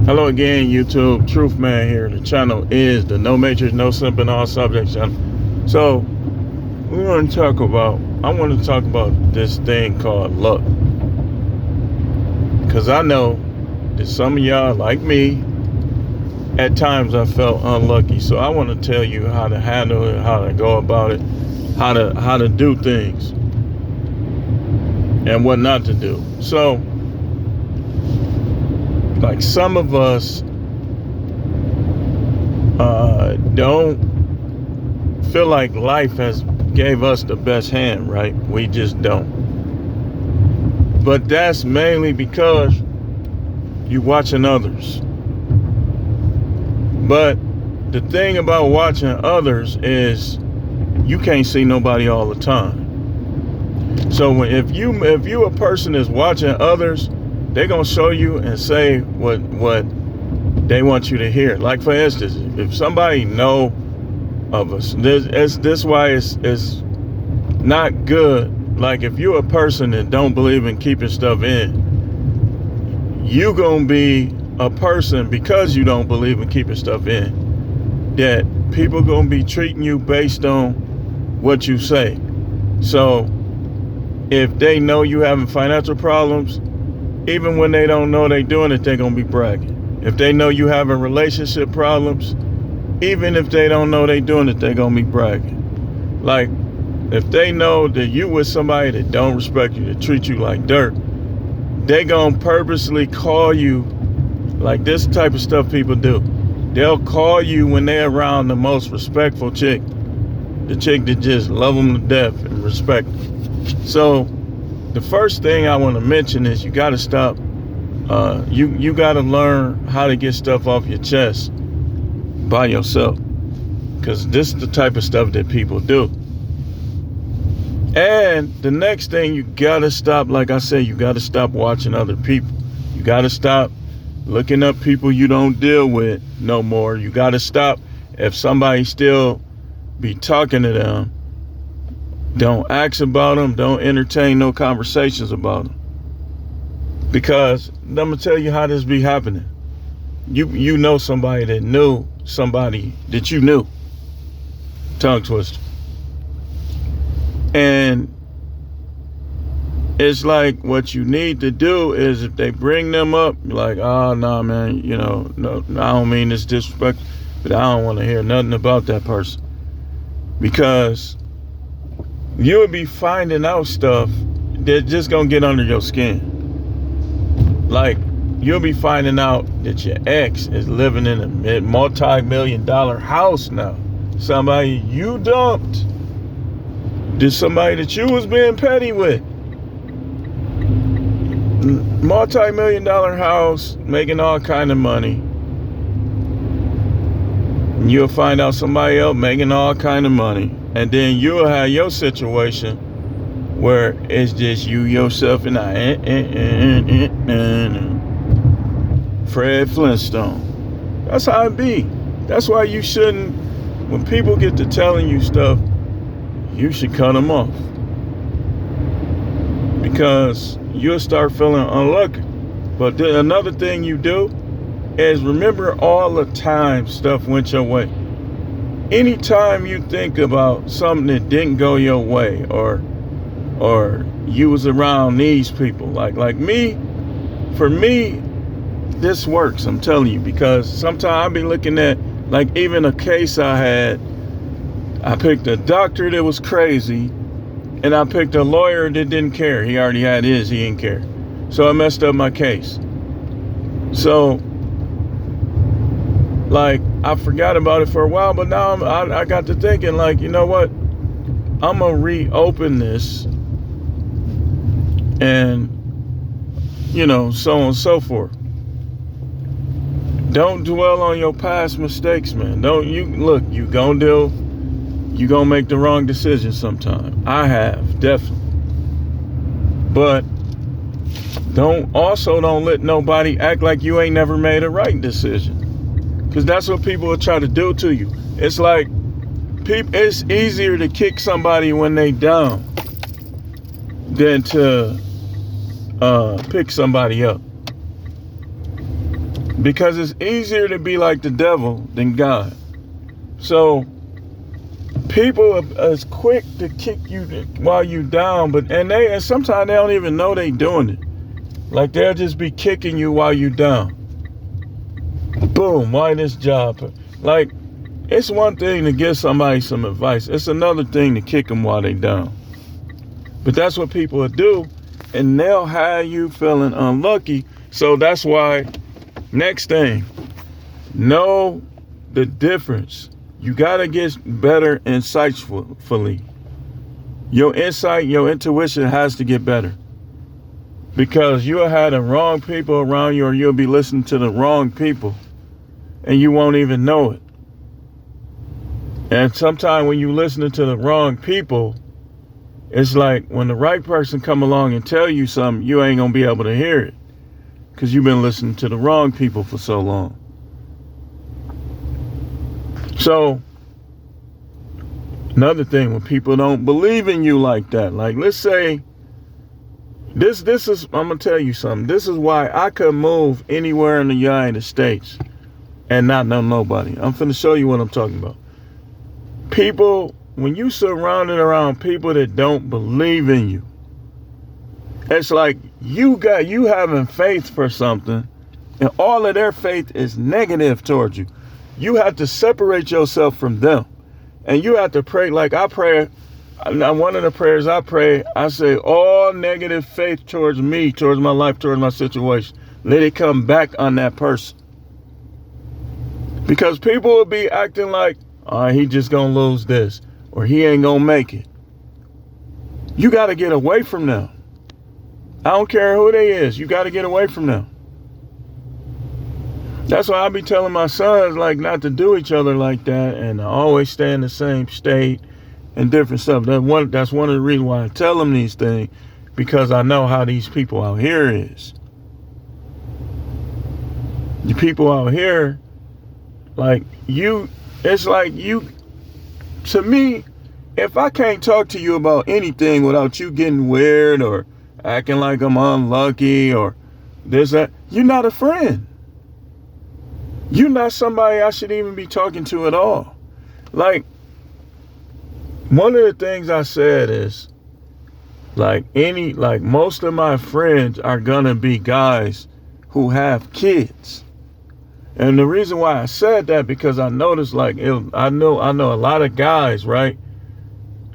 Hello again, YouTube. Truth Man here. The channel is the No Matrix, No Simping All Subjects channel. So, I want to talk about this thing called luck. Because I know that some of y'all, like me, at times I felt unlucky. So I want to tell you how to handle it, how to go about it, how to do things, and what not to do. So, like some of us don't feel like life has gave us the best hand, right? We just don't. But that's mainly because you're watching others. But the thing about watching others is you can't see nobody all the time. So if you a person that's watching others, they're gonna show you and say what they want you to hear. Like for instance, if somebody know of us, this why it's not good. Like if you're a person that don't believe in keeping stuff in, you gonna be a person because you don't believe in keeping stuff in, that people gonna be treating you based on what you say. So if they know you having financial problems, even when they don't know they doing it, they're gonna be bragging. If they know you having relationship problems, even if they don't know they doing it, they're gonna be bragging. Like if they know that you with somebody that don't respect you, that treat you like dirt, they gonna purposely call you, like this type of stuff people do. They'll call you when they're around the most respectful chick, the chick that just love them to death and respect them. So the first thing I want to mention is you got to stop. You got to learn how to get stuff off your chest by yourself, because this is the type of stuff that people do. And the next thing, you got to stop. Like I said, you got to stop watching other people. You got to stop looking up people you don't deal with no more. You got to stop. If somebody still be talking to them, don't ask about them. Don't entertain no conversations about them. Because I'm going to tell you how this be happening. You know somebody that knew somebody that you knew. Tongue twister. And it's like what you need to do is if they bring them up, you're like, oh, nah, man, no, I don't mean this disrespect, but I don't want to hear nothing about that person. Because you'll be finding out stuff that's just gonna get under your skin. Like you'll be finding out that your ex is living in a multi-million-dollar house now. Somebody you dumped. Just somebody that you was being petty with. Multi-million-dollar house, making all kind of money. And you'll find out somebody else making all kind of money. And then you'll have your situation where it's just you, yourself, and Fred Flintstone. That's how it be. That's why you shouldn't, when people get to telling you stuff, you should cut them off. Because you'll start feeling unlucky. But another thing you do is remember all the time stuff went your way. Anytime you think about something that didn't go your way, or you was around these people, like me, for me, this works, I'm telling you, because sometimes I'll be looking at, like even a case I had, I picked a doctor that was crazy, and I picked a lawyer that didn't care. He already had his, he didn't care. So I messed up my case. So, like, I forgot about it for a while, but now I got to thinking, like, you know what? I'm going to reopen this and, so on and so forth. Don't dwell on your past mistakes, man. You gonna make the wrong decision sometime. I have, definitely. But don't let nobody act like you ain't never made a right decision. Because that's what people will try to do to you. It's like, it's easier to kick somebody when they down than to pick somebody up. Because it's easier to be like the devil than God. So people are as quick to kick you while you down, and sometimes they don't even know they doing it. Like they'll just be kicking you while you down. Boom, why this job? Like, it's one thing to give somebody some advice. It's another thing to kick them while they down. But that's what people will do, and they'll have you feeling unlucky. So that's why, next thing, know the difference. You got to get better insightfully. Your insight, your intuition has to get better. Because you'll have the wrong people around you, or you'll be listening to the wrong people, and you won't even know it. And sometimes when you're listening to the wrong people, it's like when the right person come along and tell you something, you ain't going to be able to hear it because you've been listening to the wrong people for so long. So, another thing, when people don't believe in you like that, like let's say, this is, I'm going to tell you something. This is why I could move anywhere in the United States and not know nobody. I'm finna show you what I'm talking about. People, when you surrounded around people that don't believe in you, it's like you having faith for something, and all of their faith is negative towards you. You have to separate yourself from them, and you have to pray. Like I pray, one of the prayers I pray, I say, all negative faith towards me, towards my life, towards my situation, let it come back on that person. Because people will be acting like, he just gonna lose this, or he ain't gonna make it. You got to get away from them. I don't care who they is. You got to get away from them. That's why I be telling my sons, like, not to do each other like that, and always stay in the same state and different stuff. That's one of the reasons why I tell them these things, because I know how these people out here is. The people out here, like you, it's like you, to me, if I can't talk to you about anything without you getting weird or acting like I'm unlucky or this, that, you're not a friend. You're not somebody I should even be talking to at all. Like, one of the things I said is, like most of my friends are gonna be guys who have kids. And the reason why I said that, because I noticed, like, I know a lot of guys, right,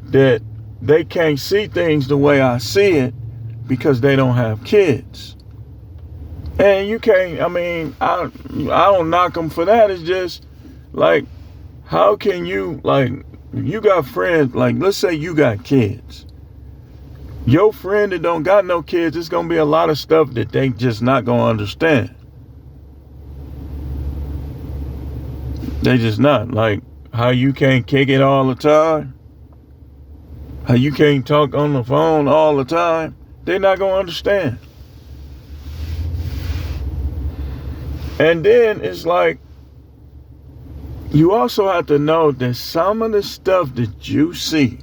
that they can't see things the way I see it because they don't have kids. And you can't, I mean, I don't knock them for that. It's just, like, how can you, like, you got friends, like, let's say you got kids. Your friend that don't got no kids, it's going to be a lot of stuff that they just not going to understand. They just not. Like, how you can't kick it all the time. How you can't talk on the phone all the time. They're not going to understand. And then it's like, you also have to know that some of the stuff that you see,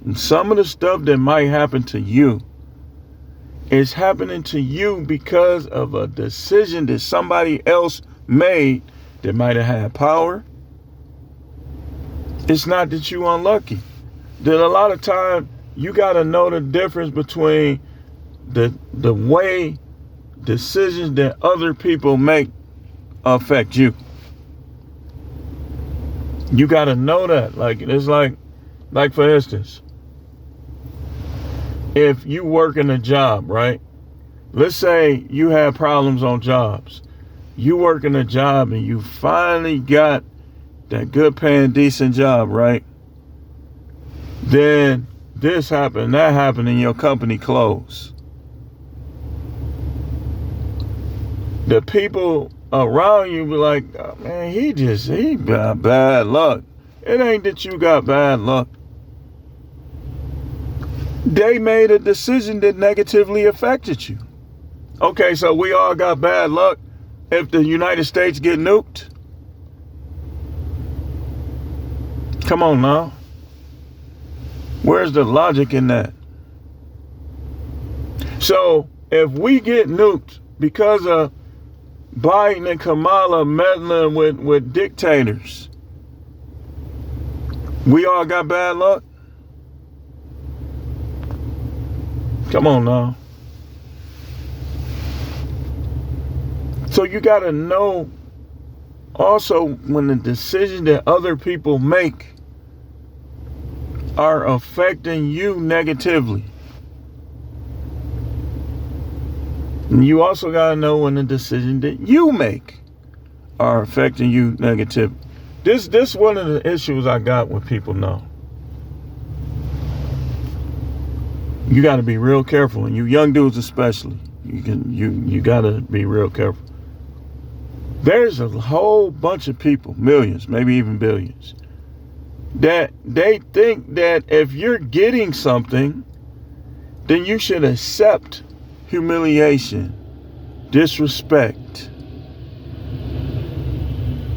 and some of the stuff that might happen to you, is happening to you because of a decision that somebody else made that might have had power. It's not that you unlucky. That a lot of time you got to know the difference between the way decisions that other people make affect you. You got to know that. Like, it's like for instance, if you work in a job, right? Let's say you have problems on jobs. You work in a job and you finally got that good paying, decent job, right? Then this happened, that happened, and your company closed. The people around you be like, oh, man, he got bad luck. It ain't that you got bad luck. They made a decision that negatively affected you. Okay, so we all got bad luck if the United States get nuked? Come on now. Where's the logic in that? So if we get nuked because of Biden and Kamala meddling with dictators. We all got bad luck? Come on now. So you got to know also when the decisions that other people make are affecting you negatively. And you also got to know when the decisions that you make are affecting you negatively. This one of the issues I got with people now. You got to be real careful, and you young dudes especially. You got to be real careful. There's a whole bunch of people, millions, maybe even billions, that they think that if you're getting something, then you should accept humiliation, disrespect,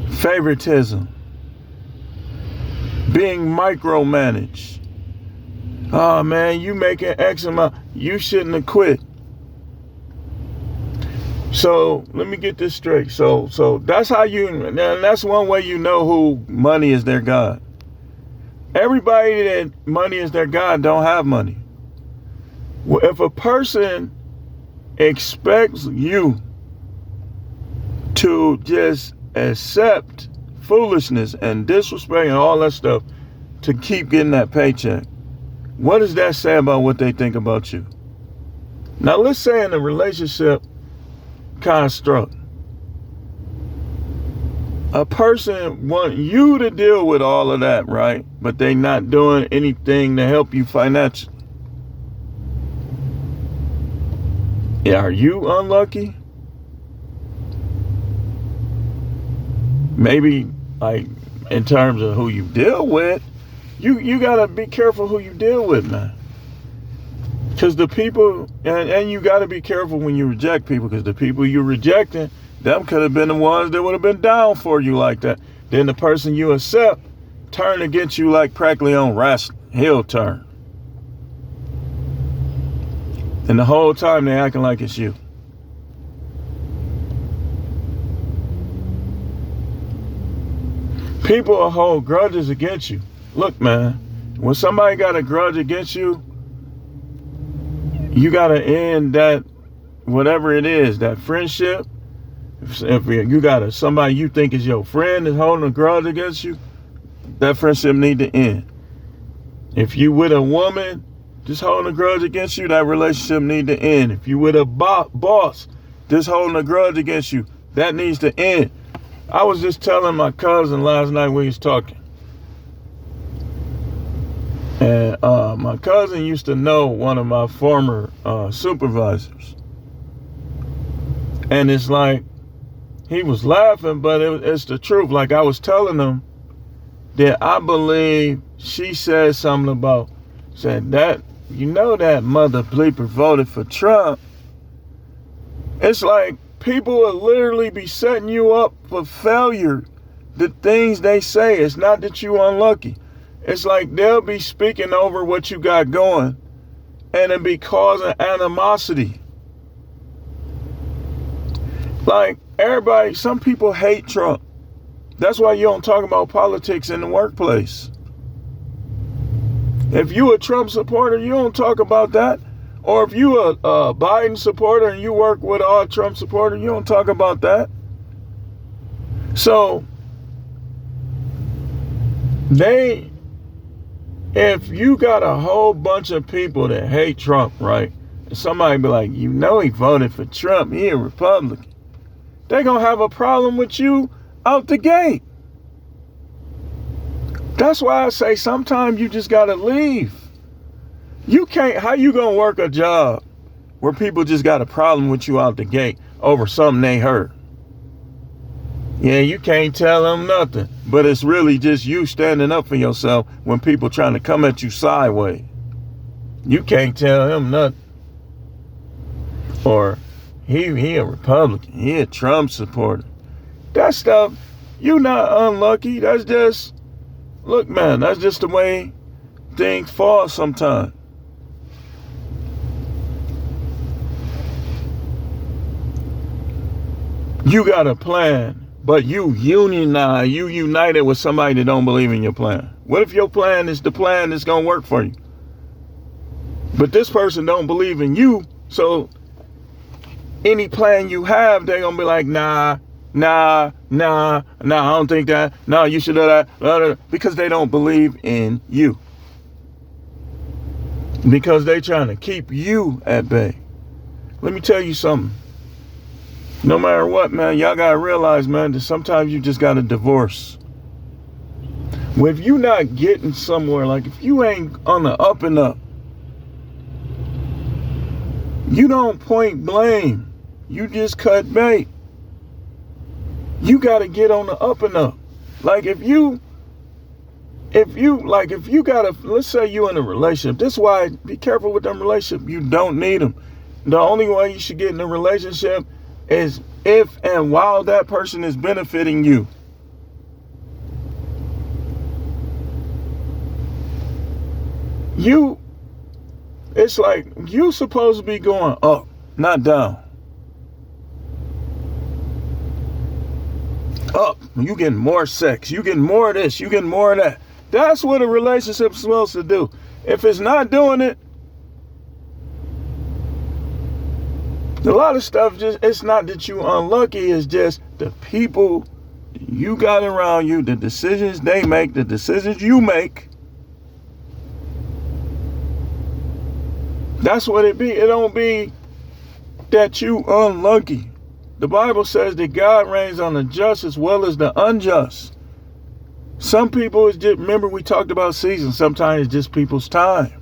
favoritism, being micromanaged. Oh man, you making X amount, you shouldn't have quit. So let me get this straight. So that's how and that's one way you know who money is their God. Everybody that money is their God don't have money. Well, if a person expects you to just accept foolishness and disrespect and all that stuff to keep getting that paycheck, what does that say about what they think about you? Now let's say in a relationship construct, a person want you to deal with all of that, right? But they not doing anything to help you financially. Yeah, are you unlucky? Maybe like in terms of who you deal with, you gotta be careful who you deal with, man. Because the people, and you got to be careful when you reject people, because the people you're rejecting, them could have been the ones that would have been down for you like that. Then the person you accept turn against you like practically on wrestling. He'll turn. And the whole time they acting like it's you. People will hold grudges against you. Look, man, when somebody got a grudge against you, you got to end that, whatever it is, that friendship. If you got somebody you think is your friend is holding a grudge against you, that friendship need to end. If you with a woman just holding a grudge against you, that relationship need to end. If you with a boss just holding a grudge against you, that needs to end. I was just telling my cousin last night we was talking. And my cousin used to know one of my former supervisors. And it's like, he was laughing, but it's the truth. Like I was telling him that I believe she said something about, said that, you know that mother bleeper voted for Trump. It's like people will literally be setting you up for failure. The things they say, it's not that you unlucky. It's like they'll be speaking over what you got going and it be causing animosity. Like everybody, some people hate Trump. That's why you don't talk about politics in the workplace. If you a Trump supporter, you don't talk about that. Or if you a Biden supporter and you work with all Trump supporters, you don't talk about that. So if you got a whole bunch of people that hate Trump, right? And somebody be like, you know he voted for Trump, he a Republican. They're going to have a problem with you out the gate. That's why I say sometimes you just got to leave. You can't, how you going to work a job where people just got a problem with you out the gate over something they heard? Yeah, you can't tell them nothing, but it's really just you standing up for yourself when people trying to come at you sideways. You can't tell him nothing. Or he a Republican, he a Trump supporter. That stuff, you not unlucky. That's just, look, man, that's just the way things fall sometimes. You got a plan, but you united with somebody that don't believe in your plan. What if your plan is the plan that's going to work for you? But this person don't believe in you, so any plan you have, they're going to be like, nah, I don't think that. No, you should do that. Because they don't believe in you. Because they trying to keep you at bay. Let me tell you something. No matter what, man, y'all got to realize, man, that sometimes you just got to divorce. Well, if you not getting somewhere, like if you ain't on the up and up, you don't point blame. You just cut bait. You got to get on the up and up. Like if you got let's say you in a relationship. This is why, be careful with them relationships. You don't need them. The only way you should get in a relationship is if and while that person is benefiting you. It's like you supposed to be going up, not down. Up, you getting more sex, you getting more of this, you getting more of that. That's what a relationship is supposed to do. If it's not doing it, a lot of stuff it's not that you unlucky, it's just the people you got around you, the decisions they make, the decisions you make. That's what it be. It don't be that you unlucky. The Bible says that God reigns on the just as well as the unjust. Some people, remember we talked about seasons, sometimes it's just people's time.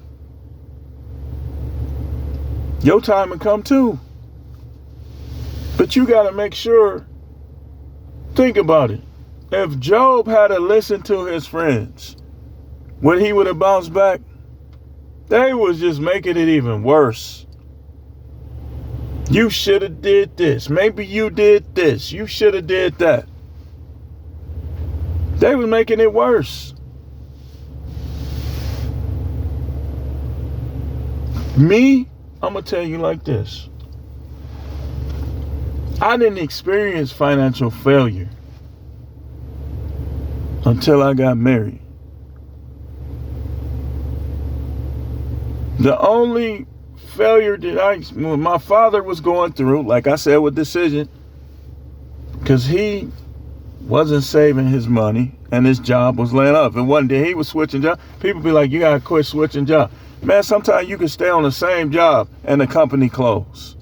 Your time will come too. But you got to make sure, think about it. If Job had to listen to his friends, would he would have bounced back? They was just making it even worse. You should have did this. Maybe you did this. You should have did that. They was making it worse. Me, I'm going to tell you like this. I didn't experience financial failure until I got married. The only failure that my father was going through, like I said, with decision, because he wasn't saving his money and his job was laying up. And one day he was switching jobs. People be like, you got to quit switching jobs. Man, sometimes you can stay on the same job and the company close.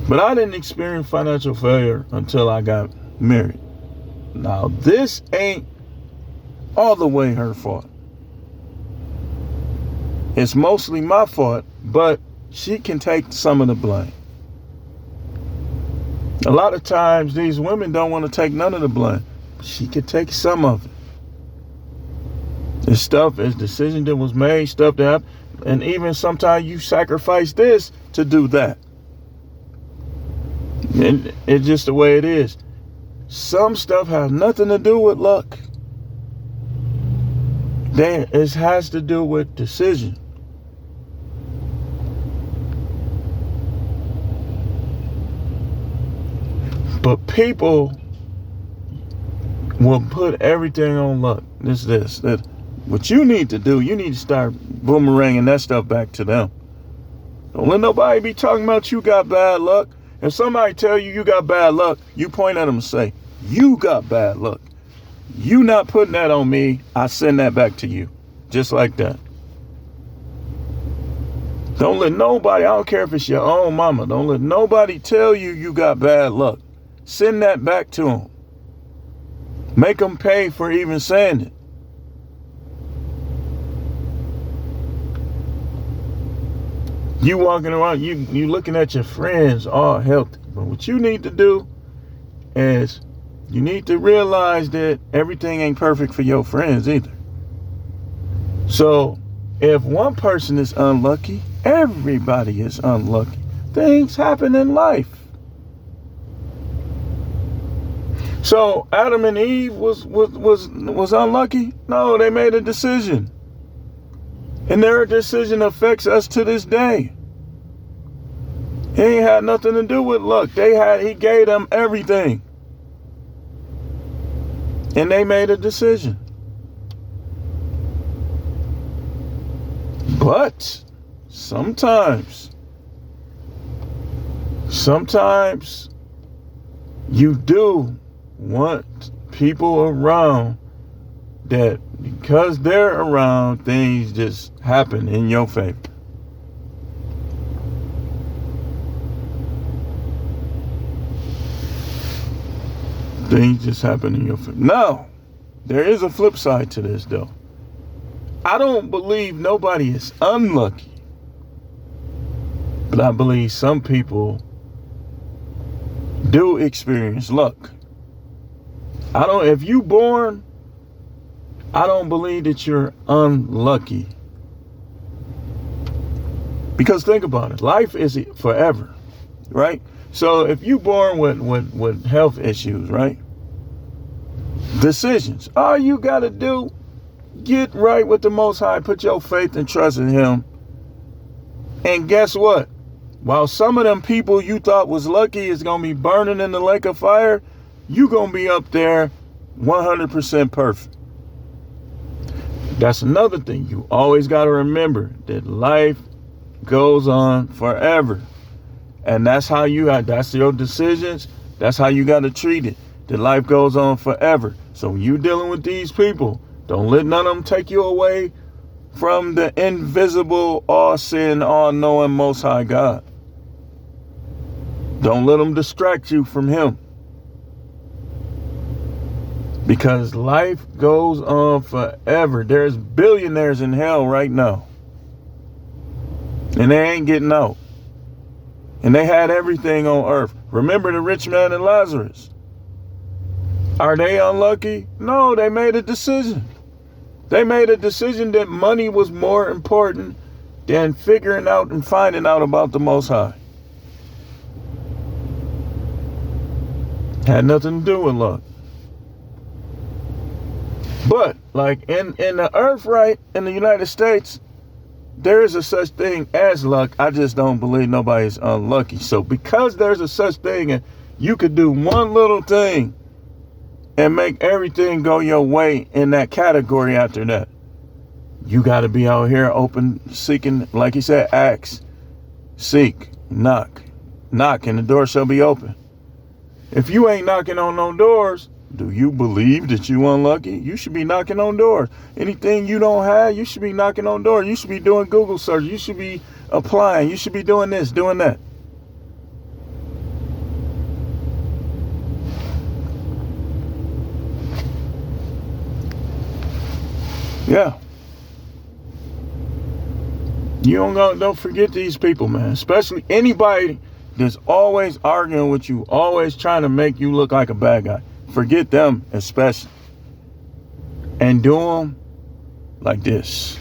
But I didn't experience financial failure until I got married. Now, this ain't all the way her fault. It's mostly my fault, but she can take some of the blame. A lot of times these women don't want to take none of the blame. She could take some of it. It's stuff, it's decision that was made, stuff that happened, and even sometimes you sacrifice this to do that. And it's just the way it is. Some stuff has nothing to do with luck. It has to do with decision. But people will put everything on luck. That. What you need to do, you need to start boomeranging that stuff back to them. Don't let nobody be talking about you got bad luck. If somebody tell you got bad luck, you point at them and say, you got bad luck. You not putting that on me, I send that back to you. Just like that. Don't let nobody, I don't care if it's your own mama, don't let nobody tell you got bad luck. Send that back to them. Make them pay for even saying it. You walking around, you looking at your friends all healthy. But what you need to do is you need to realize that everything ain't perfect for your friends either. So if one person is unlucky, everybody is unlucky. Things happen in life. So Adam and Eve was unlucky? No, they made a decision. And their decision affects us to this day. He ain't had nothing to do with luck. He gave them everything. And they made a decision. But sometimes you do want people around that because they're around, things just happen in your favor. Things just happen in your favor. Now, there is a flip side to this, though. I don't believe nobody is unlucky, but I believe some people do experience luck. If you born, I don't believe that you're unlucky. Because think about it, life is forever, right? So if you born with health issues, right? Decisions. All you got to do, get right with the Most High, put your faith and trust in Him. And guess what? While some of them people you thought was lucky is going to be burning in the lake of fire, you going to be up there 100% perfect. That's another thing. You always got to remember that life goes on forever. And that's how that's your decisions. That's how you got to treat it. That life goes on forever. So when you dealing with these people, don't let none of them take you away from the invisible, all-seeing, all-knowing Most High God. Don't let them distract you from Him. Because life goes on forever. There's billionaires in hell right now. And they ain't getting out. And they had everything on earth. Remember the rich man and Lazarus. Are they unlucky? No, they made a decision. They made a decision that money was more important than figuring out and finding out about the Most High. Had nothing to do with luck. But like in the earth, right, in the United States, there is a such thing as luck. I just don't believe nobody's unlucky. So because there's a such thing, and you could do one little thing and make everything go your way in that category after that. You got to be out here open, seeking, like he said, ask, seek, knock. Knock and the door shall be open. If you ain't knocking on no doors, do you believe that you unlucky? You should be knocking on doors. Anything you don't have, you should be knocking on doors. You should be doing Google search. You should be applying. You should be doing this, doing that. Yeah. You don't forget these people, man. Especially anybody that's always arguing with you, always trying to make you look like a bad guy. Forget them especially. And do them like this.